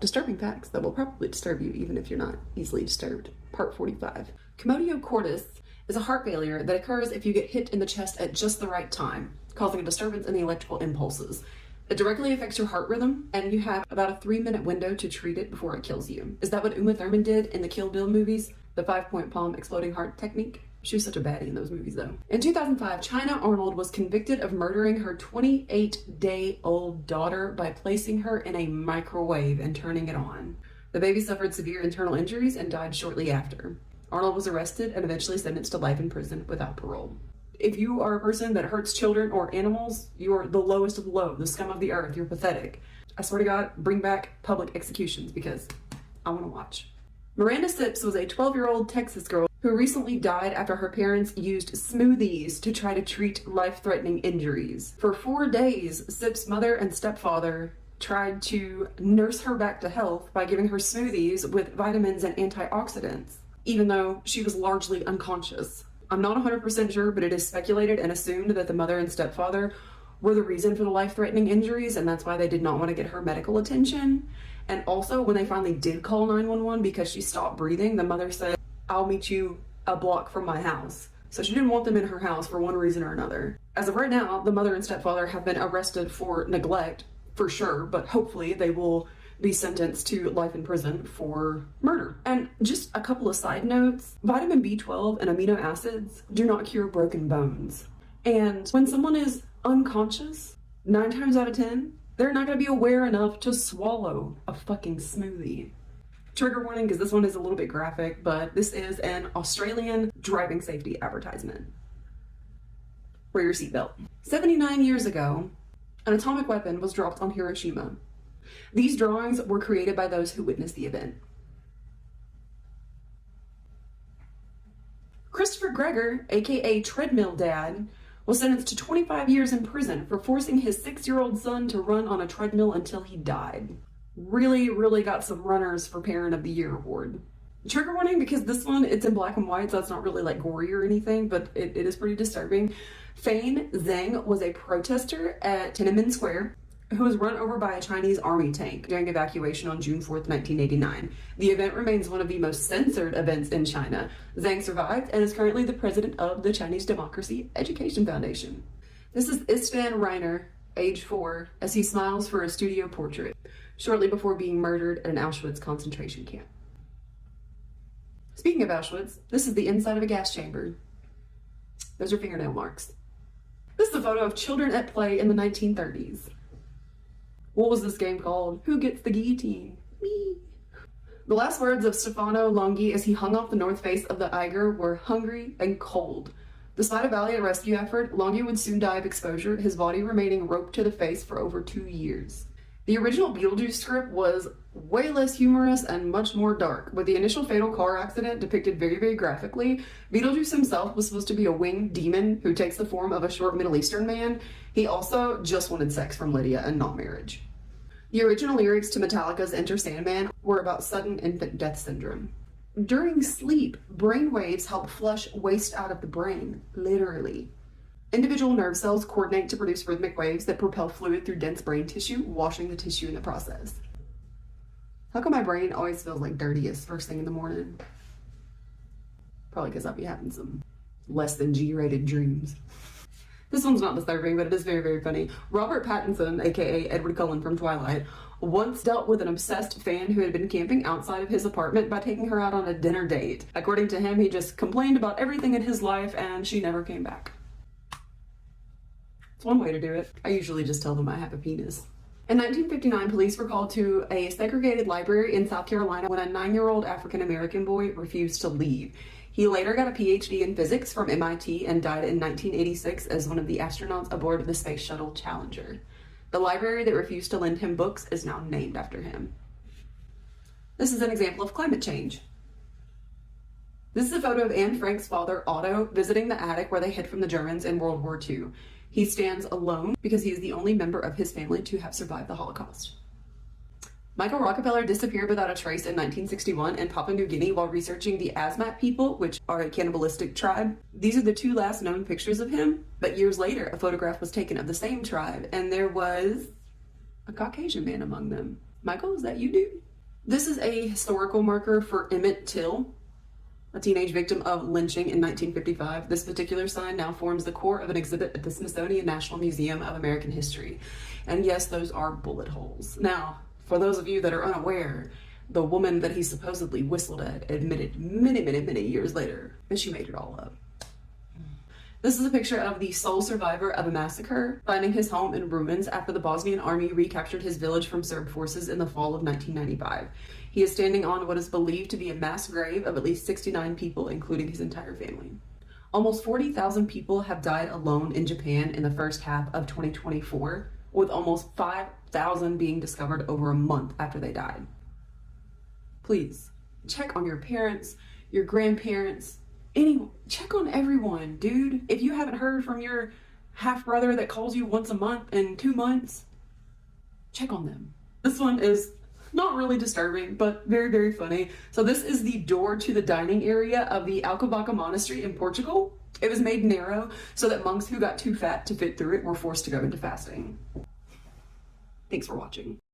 Disturbing facts that will probably disturb you even if you're not easily disturbed. Part 45. Commotio cordis is a heart failure that occurs if you get hit in the chest at just the right time, causing a disturbance in the electrical impulses. It directly affects your heart rhythm, and you have about a 3-minute window to treat it before it kills you. Is that what Uma Thurman did in the Kill Bill movies? The 5-point palm exploding heart technique? She was such a baddie in those movies, though. In 2005, China Arnold was convicted of murdering her 28-day-old daughter by placing her in a microwave and turning it on. The baby suffered severe internal injuries and died shortly after. Arnold was arrested and eventually sentenced to life in prison without parole. If you are a person that hurts children or animals, you're the lowest of the low, the scum of the earth. You're pathetic. I swear to God, bring back public executions because I want to watch. Miranda Sips was a 12-year-old Texas girl who recently died after her parents used smoothies to try to treat life-threatening injuries. For 4 days, Sips' mother and stepfather tried to nurse her back to health by giving her smoothies with vitamins and antioxidants, even though she was largely unconscious. I'm not 100% sure, but it is speculated and assumed that the mother and stepfather were the reason for the life-threatening injuries, and that's why they did not want to get her medical attention. And also, when they finally did call 911 because she stopped breathing, the mother said, "I'll meet you a block from my house." So she didn't want them in her house for one reason or another. As of right now, the mother and stepfather have been arrested for neglect, for sure, but hopefully they will be sentenced to life in prison for murder. And just a couple of side notes, vitamin B12 and amino acids do not cure broken bones. And when someone is unconscious, 9 times out of 10, they're not going to be aware enough to swallow a fucking smoothie. Trigger warning, because this one is a little bit graphic, but this is an Australian driving safety advertisement. Wear your seatbelt. 79 years ago, an atomic weapon was dropped on Hiroshima. These drawings were created by those who witnessed the event. Christopher Gregor, aka Treadmill Dad, was sentenced to 25 years in prison for forcing his 6-year-old son to run on a treadmill until he died. Really got some runners for Parent of the Year award. Trigger warning, because this one, it's in black and white, so it's not really like gory or anything, but it is pretty disturbing. Fein Zheng was a protester at Tiananmen Square who was run over by a Chinese army tank during evacuation on June 4th, 1989. The event remains one of the most censored events in China. Zhang survived and is currently the president of the Chinese Democracy Education Foundation. This is Istvan Reiner, age 4, as he smiles for a studio portrait, shortly before being murdered at an Auschwitz concentration camp. Speaking of Auschwitz, this is the inside of a gas chamber. Those are fingernail marks. This is a photo of children at play in the 1930s. What was this game called? Who gets the guillotine? Me. The last words of Stefano Longhi as he hung off the north face of the Eiger were hungry and cold. Despite a valiant rescue effort, Longhi would soon die of exposure, his body remaining roped to the face for over 2 years. The original Beetlejuice script was way less humorous and much more dark. With the initial fatal car accident depicted very graphically, Beetlejuice himself was supposed to be a winged demon who takes the form of a short Middle Eastern man. He also just wanted sex from Lydia and not marriage. The original lyrics to Metallica's Enter Sandman were about sudden infant death syndrome. During sleep, brain waves help flush waste out of the brain, literally. Individual nerve cells coordinate to produce rhythmic waves that propel fluid through dense brain tissue, washing the tissue in the process. How come my brain always feels like dirtiest first thing in the morning? Probably because I'll be having some less than G-rated dreams. This one's not disturbing, but it is very funny. Robert Pattinson, aka Edward Cullen from Twilight, once dealt with an obsessed fan who had been camping outside of his apartment by taking her out on a dinner date. According to him, he just complained about everything in his life and she never came back. It's one way to do it. I usually just tell them I have a penis. In 1959, police were called to a segregated library in South Carolina when a 9-year-old African-American boy refused to leave. He later got a PhD in physics from MIT and died in 1986 as one of the astronauts aboard the Space Shuttle Challenger. The library that refused to lend him books is now named after him. This is an example of climate change. This is a photo of Anne Frank's father, Otto, visiting the attic where they hid from the Germans in World War II. He stands alone because he is the only member of his family to have survived the Holocaust. Michael Rockefeller disappeared without a trace in 1961 in Papua New Guinea while researching the Asmat people, which are a cannibalistic tribe. These are the 2 last known pictures of him, but years later a photograph was taken of the same tribe and there was a Caucasian man among them. Michael, is that you, dude? This is a historical marker for Emmett Till, a teenage victim of lynching in 1955. This particular sign now forms the core of an exhibit at the Smithsonian National Museum of American History. And yes, those are bullet holes. Now, for those of you that are unaware, the woman that he supposedly whistled at admitted many years later that she made it all up. This is a picture of the sole survivor of a massacre, finding his home in ruins after the Bosnian army recaptured his village from Serb forces in the fall of 1995. He is standing on what is believed to be a mass grave of at least 69 people, including his entire family. Almost 40,000 people have died alone in Japan in the first half of 2024, with almost 5,000 being discovered over a month after they died. Please, check on your parents, your grandparents, check on everyone, dude. If you haven't heard from your half brother that calls you once a month in 2 months, check on them. This one is not really disturbing, but very funny. So this is the door to the dining area of the Alcobaça Monastery in Portugal. It was made narrow so that monks who got too fat to fit through it were forced to go into fasting. Thanks for watching.